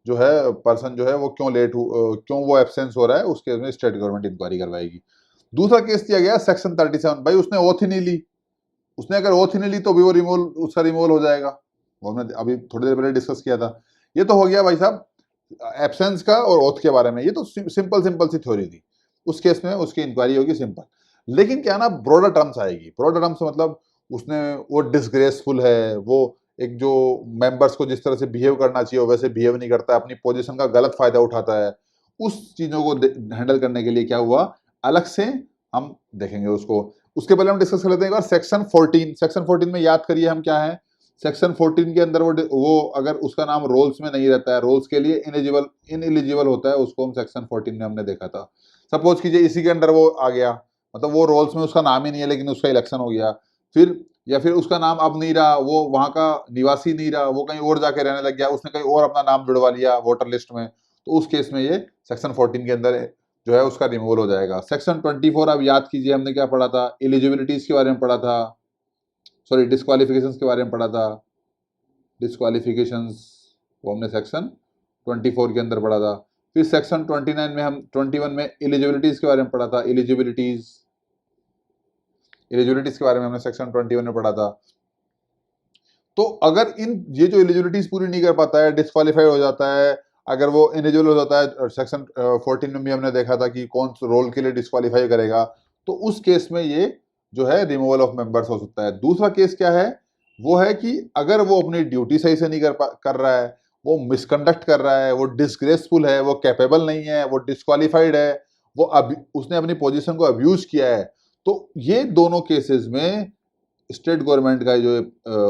Speaker 1: जो है पर्सन जो है वो क्यों वो एब्सेंस हो रहा है, उस केस में स्टेट गवर्नमेंट इंक्वायरी करवाएगी। दूसरा केस दिया गया सेक्शन 37, भाई उसने ओथ ही नहीं ली। उसने अगर ओथ ही नहीं ली तो भी वो उसका रिमूवल हो जाएगा। वो हमने अभी थोड़ी देर पहले डिस्कस किया था। ये तो हो गया भाई साहब एब्सेंस का और ओथ के बारे में। ये तो सिंपल सिंपल सी थ्योरी थी। उस केस में उसकी इंक्वायरी होगी सिंपल। लेकिन क्या ना, ब्रॉडर टर्म्स आएगी। ब्रॉडर टर्म्स मतलब उसने वो डिसग्रेसफुल है, वो एक जो मेंबर्स को जिस तरह से बिहेव करना चाहिए वैसे बिहेव नहीं करता, अपनी पोजीशन का गलत फायदा उठाता है। उस चीजों को हैंडल करने के लिए क्या हुआ, अलग से हम देखेंगे उसको। उसके पहले हम डिस्कस कर लेते हैं एक बार सेक्शन 14। सेक्शन 14 में याद करिए हम क्या है। सेक्शन 14 के अंदर वो अगर उसका नाम रोल्स में नहीं रहता है, रोल्स के लिए इनएलिजिबल होता है, उसको हम सेक्शन 14 में हमने देखा था। सपोज कीजिए इसी के अंदर वो आ गया, मतलब वो रोल्स में उसका नाम ही नहीं है लेकिन उसका इलेक्शन हो गया, फिर या फिर उसका नाम अब नहीं रहा, वो वहां का निवासी नहीं रहा, वो कहीं और जाके रहने लग गया, उसने कहीं और अपना नाम जुड़वा लिया वोटर लिस्ट में, तो उस केस में ये सेक्शन 14 के अंदर जो है उसका रिमूवल हो जाएगा। सेक्शन 24 अब याद कीजिए हमने क्या पढ़ा था, एलिजिबिलिटीज के बारे में पढ़ा था, सॉरी डिस्क्वालिफिकेशंस के बारे में पढ़ा था। डिस्क्वालिफिकेशंस वो हमने सेक्शन 24 के अंदर पढ़ा था। फिर सेक्शन 29 में हम 21 में एलिजिबिलिटीज के बारे में पढ़ा था। एलिजिबिलिटीज के बारे में हमने सेक्शन 21 में पढ़ा था। तो अगर ये जो एलिजिबिलिटीज पूरी नहीं कर पाता है, डिस्क्वालीफाइड हो जाता है, अगर वो इनेलिजिबल हो जाता है, सेक्शन 14 में भी हमने देखा था कि कौन रोल के लिए डिस्क्वालीफाई करेगा, तो उस केस में ये जो है रिमूवल ऑफ मेंबर्स हो सकता है। दूसरा केस क्या है, वो है कि अगर वो अपनी ड्यूटी सही से नहीं कर रहा है, वो मिसकंडक्ट कर रहा है, वो डिसग्रेसफुल है, वो कैपेबल नहीं है, वो डिस्क्वालीफाइड है, उसने अपनी पोजीशन को अब्यूज किया है, तो ये दोनों केसेस में स्टेट गवर्नमेंट का जो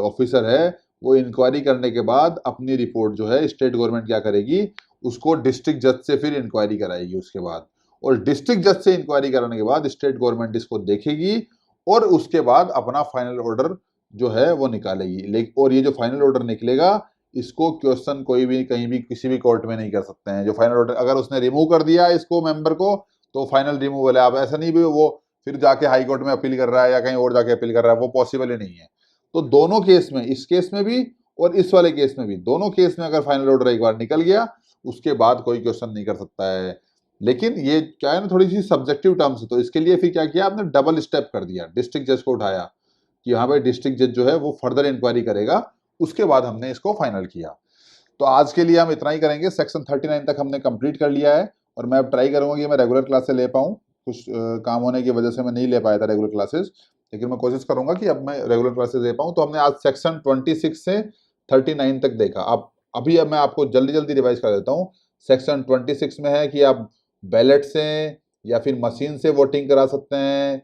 Speaker 1: ऑफिसर है वो इंक्वायरी करने के बाद अपनी रिपोर्ट जो है स्टेट गवर्नमेंट क्या करेगी, उसको डिस्ट्रिक्ट जज से फिर इंक्वायरी कराएगी उसके बाद, और डिस्ट्रिक्ट जज से इंक्वायरी कराने के बाद स्टेट गवर्नमेंट इसको देखेगी और उसके बाद अपना फाइनल ऑर्डर जो है वो निकालेगी। और ये जो फाइनल ऑर्डर निकलेगा, इसको क्वेश्चन कोई भी कहीं भी किसी भी कोर्ट में नहीं कर सकते हैं। जो फाइनल ऑर्डर अगर उसने रिमूव कर दिया इसको मेंबर को, तो फाइनल रिमूवल है। आप ऐसा नहीं भी वो फिर जाके हाई कोर्ट में अपील कर रहा है या कहीं और जाके अपील कर रहा है, वो पॉसिबल ही नहीं है। तो दोनों केस में, इस केस में भी और इस वाले केस में भी, दोनों केस में अगर फाइनल ऑर्डर एक बार निकल गया उसके बाद कोई क्वेश्चन नहीं कर सकता है। लेकिन ये क्या है ना, थोड़ी सी सब्जेक्टिव टर्म्स है, तो इसके लिए फिर क्या किया आपने, डबल स्टेप कर दिया, डिस्ट्रिक्ट जज को उठाया कि हाँ भाई डिस्ट्रिक्ट जज जो है वो फर्दर इंक्वायरी करेगा, उसके बाद हमने इसको फाइनल किया। तो आज के लिए हम इतना ही करेंगे। सेक्शन 39 तक हमने कंप्लीट कर लिया है और मैं अब ट्राई करूंगा कि मैं रेगुलर क्लासेस ले पाऊँ। कुछ काम होने की वजह से मैं नहीं ले पाया था रेगुलर क्लासेस, लेकिन मैं कोशिश करूंगा कि अब मैं रेगुलर क्लासेस ले पाऊँ। तो हमने आज सेक्शन 26 से 39 तक देखा। अब मैं आपको जल्दी जल्दी रिवाइज कर देता हूँ। सेक्शन 26 में है कि आप बैलेट से या फिर मशीन से वोटिंग करा सकते हैं,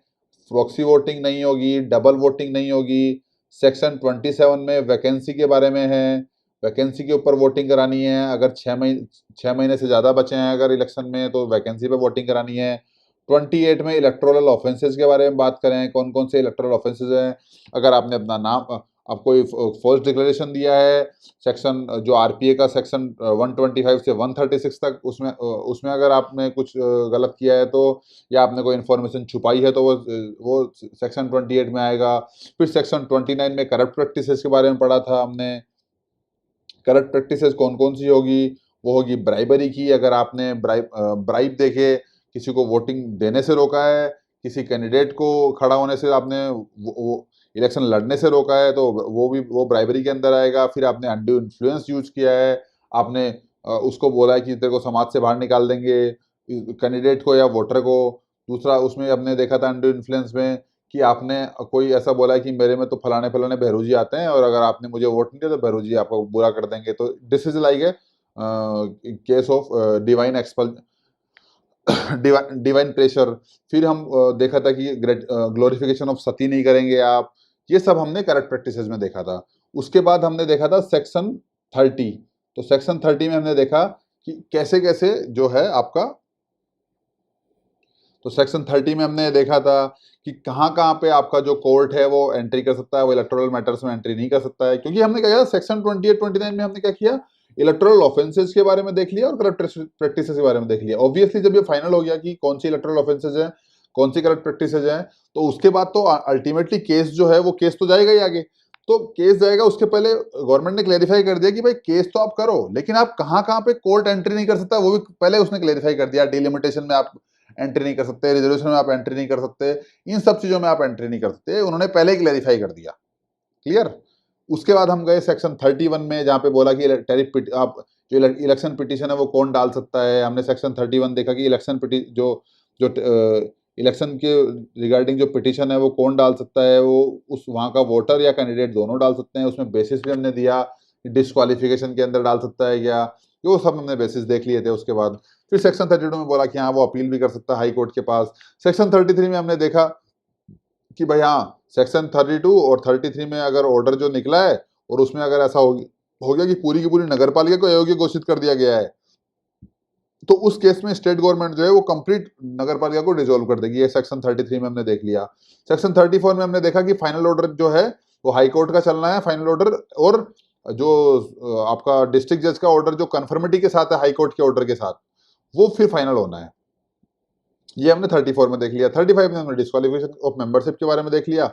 Speaker 1: प्रॉक्सी वोटिंग नहीं होगी, डबल वोटिंग नहीं होगी। सेक्शन 27 में वैकेंसी के बारे में है, वैकेंसी के ऊपर वोटिंग करानी है। अगर 6 महीने से ज़्यादा बचे हैं अगर इलेक्शन में तो वैकेंसी पे वोटिंग करानी है। 28 में इलेक्टोरल ऑफेंसेस के बारे में बात करें, कौन कौन से इलेक्टोरल ऑफेंसेस हैं। अगर आपने अपना नाम, आप कोई फर्स्ट डिक्लेरेशन दिया है, सेक्शन जो आरपीए का सेक्शन 125 से 136 तक, उसमें अगर आपने कुछ गलत किया है तो, या आपने कोई इन्फॉर्मेशन छुपाई है तो वो सेक्शन 28 में आएगा। फिर सेक्शन 29 में करप्ट प्रैक्टिसेस के बारे में पढ़ा था हमने। करप्ट प्रैक्टिसेस कौन कौन सी होगी, वो होगी ब्राइबरी की, अगर आपने ब्राइब देके किसी को वोटिंग देने से रोका है, किसी कैंडिडेट को खड़ा होने से आपने वो इलेक्शन लड़ने से रोका है, तो वो ब्राइबरी के अंदर आएगा। फिर आपने अनड्यू इन्फ्लुएंस यूज किया है, आपने उसको बोला है कि तेरे को समाज से बाहर निकाल देंगे कैंडिडेट को या वोटर को। दूसरा उसमें हमने देखा था अनड्यू इन्फ्लुएंस में कि आपने कोई ऐसा बोला है कि मेरे में तो फलाने फलाने बहरू जी आते हैं और अगर आपने मुझे वोट नहीं दिया तो बहरू जी आपको बुरा कर देंगे, तो this is like a case of divine expel divine pressure. फिर हम देखा था कि ग्लोरिफिकेशन ऑफ सती नहीं करेंगे आप, ये सब हमने करप्ट प्रैक्टिसेस में देखा था। उसके बाद हमने देखा था सेक्शन 30। तो सेक्शन 30 में हमने देखा कि कैसे कैसे जो है आपका, तो सेक्शन 30 में हमने देखा था कि कहाँ कहाँ पे आपका जो कोर्ट है वो एंट्री कर सकता है, वो इलेक्टोरल मैटर्स में एंट्री नहीं कर सकता है, क्योंकि हमने क्या किया सेक्शन 28 29 में हमने क्या किया, इलेक्टोरल ऑफेंसेस के बारे में देख लिया और करप्ट प्रैक्टिसेस के बारे में देख लिया। ऑब्वियसली जब ये फाइनल हो गया कि कौन सी इलेक्टोरल ऑफेंसेस है, कौन सी करप्ट प्रैक्टिसेस है, तो उसके बाद तो अल्टीमेटली केस जो है वो केस तो जाएगा ही आगे। तो केस जाएगा, उसके पहले गवर्नमेंट ने क्लेरिफाई कर दिया कि भाई केस तो आप करो, लेकिन आप कहाँ कहाँ पे कोर्ट एंट्री नहीं कर सकता वो भी पहले उसने क्लेरिफाई कर दिया। डिलिमिटेशन में आप एंट्री नहीं कर सकते, रिजर्वेशन में आप एंट्री नहीं कर सकते, इन सब चीजों में आप एंट्री नहीं कर सकते, उन्होंने पहले ही क्लेरिफाई कर दिया। क्लियर। उसके बाद हम गए सेक्शन 31 में, जहां पे बोला कि टैरिफ आप जो इलेक्शन पिटीशन है वो कौन डाल सकता है। हमने सेक्शन 31 देखा कि इलेक्शन जो जो इलेक्शन के रिगार्डिंग जो पिटीशन है वो कौन डाल सकता है, वो उस वहां का वोटर या कैंडिडेट दोनों डाल सकते हैं। उसमें बेसिस भी हमने दिया, डिस्क्वालिफिकेशन के अंदर डाल सकता है क्या, वो सब हमने बेसिस देख लिए थे। उसके बाद फिर सेक्शन 32 में बोला कि हाँ वो अपील भी कर सकता है हाई कोर्ट के पास। सेक्शन 33 में हमने देखा कि भाई हाँ सेक्शन 32 और 33 में अगर ऑर्डर जो निकला है और उसमें अगर ऐसा हो गया कि पूरी की पूरी नगर पालिका को अयोग्य घोषित कर दिया गया है, तो उस केस में स्टेट गवर्नमेंट जो है वो कंप्लीट नगर पालिका को डिसॉल्व कर देगी। ये सेक्शन 33 में हमने देख लिया। सेक्शन 34 में हमने देखा कि फाइनल ऑर्डर जो है वो हाई कोर्ट का चलना है फाइनल ऑर्डर, और जो आपका डिस्ट्रिक्ट जज का ऑर्डर जो कन्फर्मिटी के साथ है हाई कोर्ट के ऑर्डर के साथ, वो फिर फाइनल होना है। ये हमने 34 में देख लिया। 35 में हमने डिस्क्वालिफिकेशन ऑफ मेंबरशिप के बारे में देख लिया।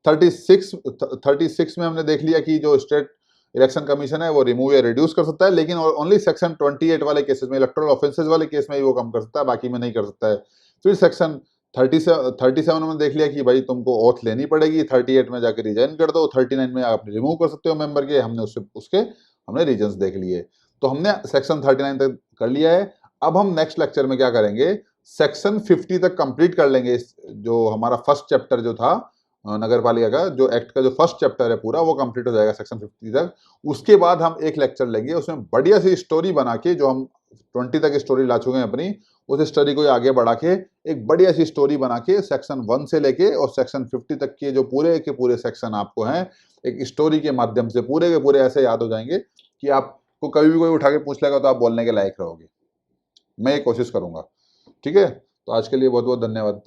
Speaker 1: 36 में हमने देख लिया कि जो स्टेट इलेक्शन कमीशन है वो रिमूव या रिड्यूस कर सकता है, लेकिन ओनली सेक्शन 28 वाले केसेस में, इलेक्टोरल ऑफेंसेस वाले केस में ही वो कम कर सकता है, बाकी में नहीं कर सकता है। फिर सेक्शन 37 में देख लिया कि भाई तुमको ओथ लेनी पड़ेगी, 38 में जाकर रिजाइन कर दो, 39 में आप रिमूव कर सकते हो मेंबर के। हमने उसके हमने रीजंस देख लिए। तो हमने सेक्शन 39 तक कर लिया है। अब हम नेक्स्ट लेक्चर में क्या करेंगे, सेक्शन 50 तक कंप्लीट कर लेंगे। जो हमारा फर्स्ट चैप्टर जो था नगर पालिका का, जो एक्ट का जो फर्स्ट चैप्टर है पूरा, वो कंप्लीट हो जाएगा सेक्शन 50 तक। उसके बाद हम एक लेक्चर लेंगे, उसमें बढ़िया सी स्टोरी बना के, जो हम 20 तक स्टोरी ला चुके हैं अपनी, उस स्टोरी को आगे बढ़ा के एक बढ़िया सी स्टोरी बना के सेक्शन 1 से लेके और सेक्शन 50 तक के जो पूरे के पूरे सेक्शन आपको हैं, एक स्टोरी के माध्यम से पूरे के पूरे ऐसे याद हो जाएंगे कि आपको कभी भी कोई उठा के पूछ लेगा तो आप बोलने के लायक रहोगे। मैं ये कोशिश करूंगा। ठीक है, तो आज के लिए बहुत बहुत धन्यवाद।